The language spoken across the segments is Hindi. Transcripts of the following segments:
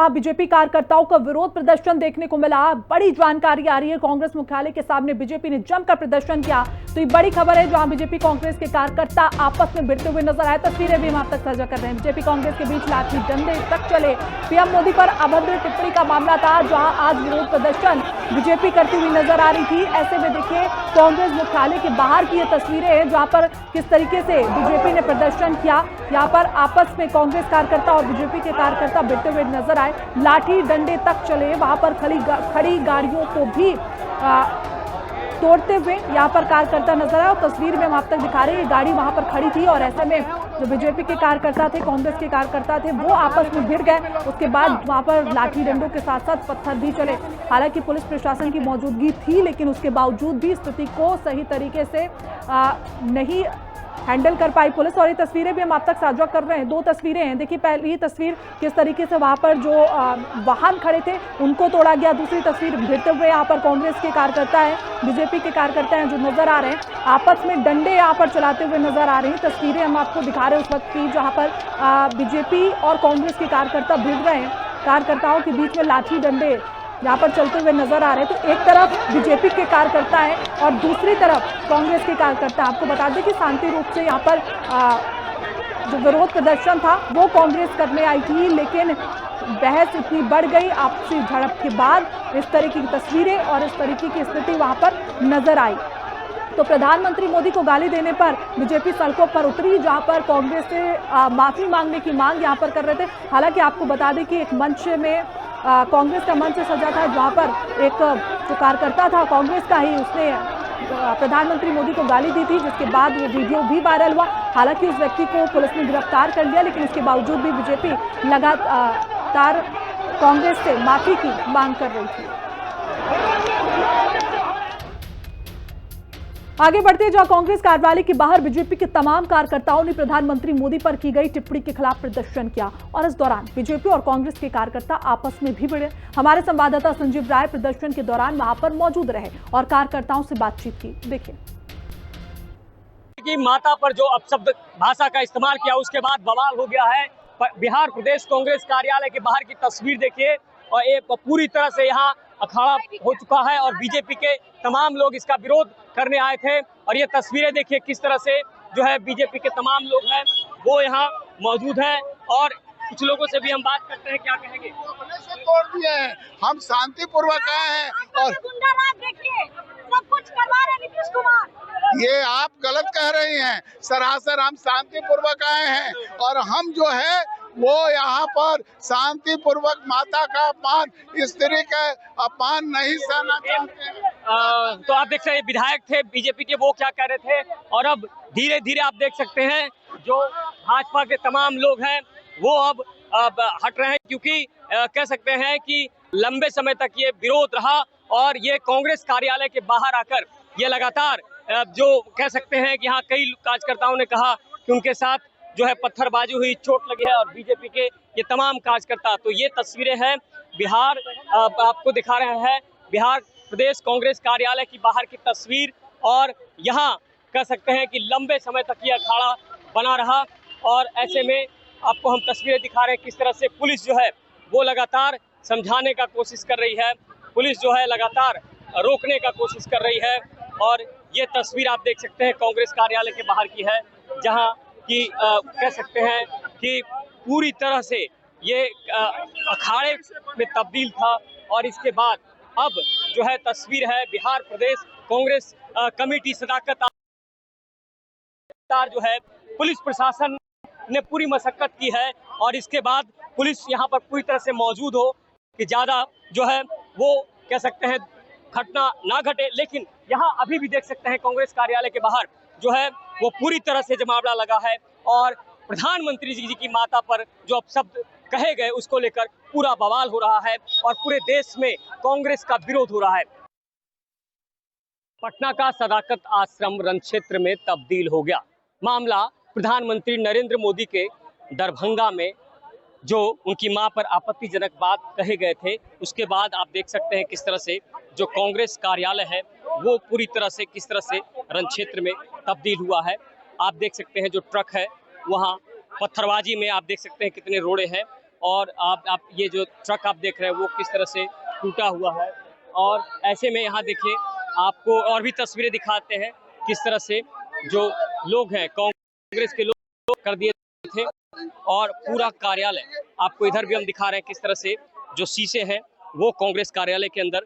जहां बीजेपी कार्यकर्ताओं का विरोध प्रदर्शन देखने को मिला। बड़ी जानकारी आ रही है, कांग्रेस मुख्यालय के सामने बीजेपी ने जमकर प्रदर्शन किया। तो ये बड़ी खबर है, जहां बीजेपी कांग्रेस के कार्यकर्ता आपस में भिड़ते हुए नजर आए। तस्वीरें भी हम आप तक साझा कर रहे हैं। बीजेपी कांग्रेस के बीच लाठी डंडे तक चले। पीएम मोदी पर अभद्र टिप्पणी का मामला था, जहां आज विरोध प्रदर्शन बीजेपी करती हुई नजर आ रही थी। ऐसे में देखिए, कांग्रेस मुख्यालय के बाहर की ये तस्वीरें हैं, जहां पर किस तरीके से बीजेपी ने प्रदर्शन किया। यहाँ पर आपस में कांग्रेस कार्यकर्ता और बीजेपी के कार्यकर्ता भिड़ते हुए नजर आए, लाठी डंडे तक चले। वहां पर खड़ी गाड़ियों को भी तोड़ते हुए यहाँ पर कार्यकर्ता नजर आए। और तस्वीर में हम आप तक दिखा रहे हैं, गाड़ी वहां पर खड़ी थी और ऐसे में जो बीजेपी के कार्यकर्ता थे, कांग्रेस के कार्यकर्ता थे, वो आपस में भिड़ गए। उसके बाद वहां पर लाठी डंडों के साथ साथ पत्थर भी चले। हालांकि पुलिस प्रशासन की मौजूदगी थी, लेकिन उसके बावजूद भी स्थिति को सही तरीके से नहीं हैंडल कर पाई पुलिस। और ये तस्वीरें भी हम आप तक साझा कर रहे हैं। दो तस्वीरें हैं। देखिए, पहली तस्वीर किस तरीके से वहां पर जो वाहन खड़े थे उनको तोड़ा गया। दूसरी तस्वीर भिड़ते हुए यहाँ पर कांग्रेस के कार्यकर्ता हैं, बीजेपी के कार्यकर्ता हैं जो नजर आ रहे हैं, आपस में डंडे यहाँ पर चलाते हुए नजर आ रहे हैं। तस्वीरें हम आपको दिखा रहे हैं उस वक्त की, जहाँ पर बीजेपी और कांग्रेस के कार्यकर्ता भिड़ रहे हैं। कार्यकर्ताओं के बीच में लाठी डंडे यहाँ पर चलते हुए नजर आ रहे हैं। तो एक तरफ बीजेपी के कार्यकर्ता हैं और दूसरी तरफ कांग्रेस के कार्यकर्ता। आपको बता दें कि शांति रूप से यहाँ पर जो विरोध प्रदर्शन था वो कांग्रेस करने आई थी, लेकिन बहस इतनी बढ़ गई आपसी झड़प के बाद इस तरीके की तस्वीरें और इस तरीके की स्थिति वहां पर नजर आई। तो प्रधानमंत्री मोदी को गाली देने पर बीजेपी सड़कों पर उतरी, जहां पर कांग्रेस से माफी मांगने की मांग यहां पर कर रहे थे। हालांकि आपको बता दें कि एक मंच में कांग्रेस का मंच सजा था, जहां पर एक जो कार्यकर्ता था कांग्रेस का ही, उसने प्रधानमंत्री मोदी को गाली दी थी, जिसके बाद वो वीडियो भी वायरल हुआ। हालांकि उस व्यक्ति को पुलिस ने गिरफ्तार कर लिया, लेकिन इसके बावजूद भी बीजेपी लगातार कांग्रेस से माफी की मांग कर रही थी। आगे बढ़ते, जहां कांग्रेस कार्यालय के बाहर बीजेपी के तमाम कार्यकर्ताओं ने प्रधानमंत्री मोदी पर की गई टिप्पणी के खिलाफ प्रदर्शन किया और इस दौरान बीजेपी और कांग्रेस के कार्यकर्ता आपस में भी भिड़े। हमारे संवाददाता संजीव राय प्रदर्शन के दौरान वहां पर मौजूद रहे और कार्यकर्ताओं से बातचीत की। देखिए, कि माता पर जो अपशब्द भाषा का इस्तेमाल किया, उसके बाद बवाल हो गया है। बिहार प्रदेश कांग्रेस कार्यालय के बाहर की तस्वीर देखिए, और ये पूरी तरह से यहाँ अखाड़ा हो चुका है और बीजेपी के तमाम लोग इसका विरोध करने आए थे। और ये तस्वीरें देखिए किस तरह से जो है बीजेपी के तमाम लोग हैं वो यहाँ मौजूद हैं। और कुछ लोगों से भी हम बात करते हैं, क्या कहेंगे। तोड़ दिए हैं, हम शांतिपूर्वक आए हैं और सब कुछ करवा रहे नीतीश कुमार। ये आप गलत कह रही हैं। सरासर हम शांतिपूर्वक आए हैं और हम जो है वो यहाँ पर शांतिपूर्वक माता का अपमान, स्त्री का अपमान नहीं सहना चाहते। तो आप देख सकते हैं विधायक थे बीजेपी के, वो क्या कह रहे थे। और अब धीरे धीरे आप देख सकते हैं जो भाजपा के तमाम लोग हैं वो अब हट रहे हैं, क्योंकि कह सकते हैं कि लंबे समय तक ये विरोध रहा और ये कांग्रेस कार्यालय के बाहर आकर ये लगातार जो कह सकते हैं कि यहाँ कई कार्यकर्ताओं ने कहा कि उनके साथ जो है पत्थरबाजी हुई, चोट लगी है। और बीजेपी के ये तमाम कार्यकर्ता, तो ये तस्वीरें हैं बिहार, आपको दिखा रहे हैं बिहार प्रदेश कांग्रेस कार्यालय की बाहर की तस्वीर। और यहाँ कह सकते हैं कि लंबे समय तक ये अखाड़ा बना रहा और ऐसे में आपको हम तस्वीरें दिखा रहे हैं किस तरह से पुलिस जो है वो लगातार समझाने का कोशिश कर रही है, पुलिस जो है लगातार रोकने का कोशिश कर रही है। और ये तस्वीर आप देख सकते हैं कांग्रेस कार्यालय के बाहर की है, जहां कि कह सकते हैं कि पूरी तरह से ये अखाड़े में तब्दील था। और इसके बाद अब जो है तस्वीर है बिहार प्रदेश कांग्रेस कमेटी सदाकत जो है, पुलिस प्रशासन ने पूरी मशक्कत की है और इसके बाद पुलिस यहाँ पर पूरी तरह से मौजूद हो कि ज़्यादा जो है वो कह सकते हैं घटना ना घटे। लेकिन यहाँ अभी भी देख सकते हैं कांग्रेस कार्यालय के बाहर जो है वो पूरी तरह से जमावड़ा लगा है और प्रधानमंत्री जी की माता पर जो अपशब्द कहे गए उसको लेकर पूरा बवाल हो रहा है और पूरे देश में कांग्रेस का विरोध हो रहा है। पटना का सदाकत आश्रम रण क्षेत्र में तब्दील हो गया। मामला प्रधानमंत्री नरेंद्र मोदी के दरभंगा में जो उनकी मां पर आपत्तिजनक बात कहे गए थे, उसके बाद आप देख सकते हैं किस तरह से जो कांग्रेस कार्यालय है वो पूरी तरह से किस तरह से रण क्षेत्र में तब्दील हुआ है। आप देख सकते हैं जो ट्रक है वहाँ पत्थरबाजी में आप देख सकते हैं कितने रोड़े हैं और आप ये जो ट्रक आप देख रहे हैं वो किस तरह से टूटा हुआ है। और ऐसे में यहाँ देखिए आपको और भी तस्वीरें दिखाते हैं किस तरह से जो लोग हैं कांग्रेस के लोग कर दिए थे। और पूरा कार्यालय आपको इधर भी हम दिखा रहे हैं किस तरह से जो शीशे हैं वो कांग्रेस कार्यालय के अंदर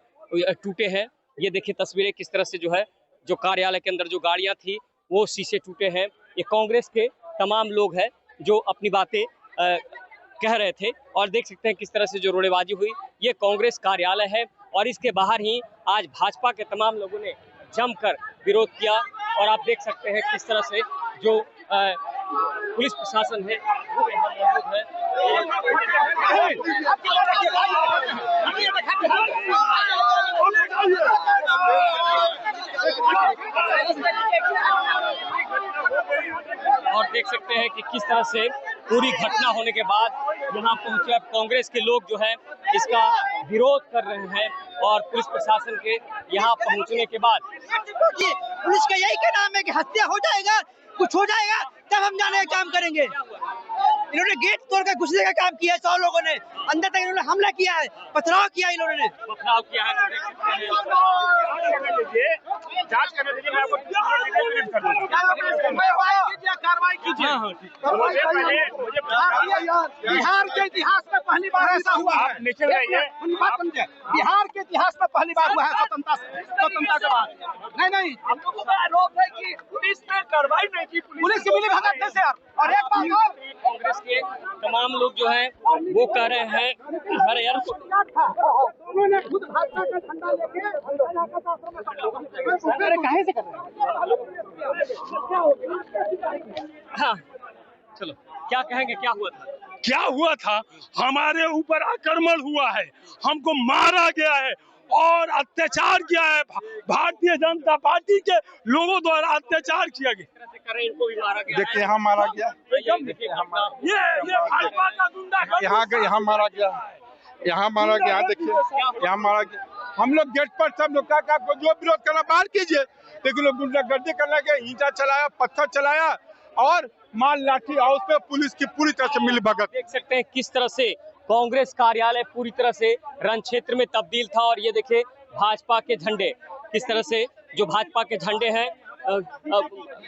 टूटे हैं। ये देखिए तस्वीरें किस तरह से जो है जो कार्यालय के अंदर जो गाड़ियां थी वो शीशे टूटे हैं। ये कांग्रेस के तमाम लोग हैं जो अपनी बातें कह रहे थे और देख सकते हैं किस तरह से जो रोड़ेबाजी हुई। ये कांग्रेस कार्यालय है और इसके बाहर ही आज भाजपा के तमाम लोगों ने जमकर विरोध किया। और आप देख सकते हैं किस तरह से जो पुलिस प्रशासन है वो यहाँ मौजूद है। और देख सकते हैं कि किस तरह से पूरी घटना होने के बाद यहाँ पहुंचे अब कांग्रेस के लोग जो है इसका विरोध कर रहे हैं। और पुलिस प्रशासन के यहाँ पहुंचने के बाद पुलिस का यही क्या नाम है कि हत्या हो जाएगा, कुछ हो जाएगा तब हम जाने का काम करेंगे। इन्होंने गेट तोड़कर घुसने का काम किया है। 100 लोगों ने अंदर तक इन्होंने हमला किया है, पथराव किया इन्होंने पथराव किया है। जांच करने दीजिए, मैं आपको कार्रवाई कीजिए। मुझे बिहार के इतिहास में पहली बार ऐसा हुआ है। निश्चित रहिए, बिहार के इतिहास में पहली बार हुआ है स्वतंत्रता के बाद। नहीं हम लोगों का आरोप है कि पुलिस ने कार्रवाई नहीं की, पुलिस की मिलीभगत थे सर। और एक बात और, कांग्रेस के तमाम लोग जो हैं वो कह रहे हैं अरे यार उन्होंने खुद भाजपा का झंडा लेके कहीं से कर रहे हैं। हाँ चलो क्या कहेंगे, क्या हुआ था? क्या हुआ था? हमारे ऊपर आक्रमण हुआ है, हमको मारा गया है और अत्याचार किया है। भारतीय जनता पार्टी के लोगों द्वारा अत्याचार किया गया। इनको भी मारा गया। देखिए यहाँ मारा गया, ये भाजपा का गुंडा यहाँ मारा गया, यहाँ मारा गया। देखिए यहाँ मारा गया। हम लोग गेट पर सब लोग का जो विरोध करना बाहर कीजिए, लेकिन लोग गुंडागर्दी करने के ईंटा चलाया, पत्थर चलाया और माल लाठी और उस पर पुलिस की पूरी तरह से मिलीभगत। देख सकते हैं किस तरह से कांग्रेस कार्यालय पूरी तरह से रण क्षेत्र में तब्दील था। और ये देखिए भाजपा के झंडे किस तरह से जो भाजपा के झंडे हैं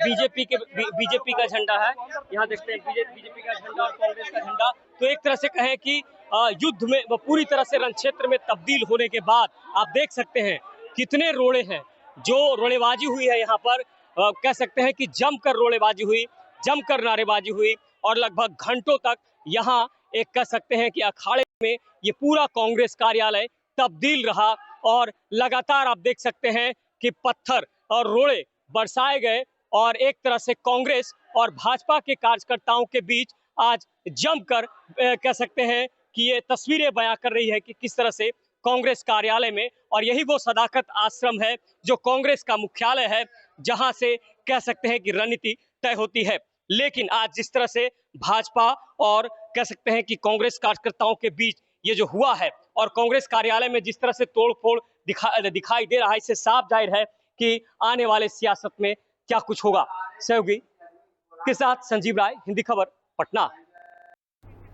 बीजेपी का झंडा है। यहाँ देखते हैं बीजेपी का झंडा और कांग्रेस का झंडा। तो एक तरह से कहें कि युद्ध में पूरी तरह से रण क्षेत्र में तब्दील होने के बाद आप देख सकते हैं कितने रोड़े हैं, जो रोड़ेबाजी हुई है यहाँ पर। कह सकते हैं कि जमकर रोड़ेबाजी हुई, जमकर नारेबाजी हुई और लगभग घंटों तक यहाँ एक कह सकते हैं कि अखाड़े में ये पूरा कांग्रेस कार्यालय तब्दील रहा। और लगातार आप देख सकते हैं कि पत्थर और रोड़े बरसाए गए और एक तरह से कांग्रेस और भाजपा के कार्यकर्ताओं के बीच आज जमकर कह सकते हैं कि ये तस्वीरें बयां कर रही है कि किस तरह से कांग्रेस कार्यालय में, और यही वो सदाकत आश्रम है जो कांग्रेस का मुख्यालय है जहां से कह सकते हैं कि रणनीति तय होती है। लेकिन आज जिस तरह से भाजपा और कह सकते हैं कि कांग्रेस कार्यकर्ताओं के बीच ये जो हुआ है और कांग्रेस कार्यालय में जिस तरह से तोड़फोड़ दिखाई दे रहा है, इससे साफ जाहिर है कि आने वाले सियासत में क्या कुछ होगा। सहयोगी के साथ संजीव राय, हिंदी खबर, पटना।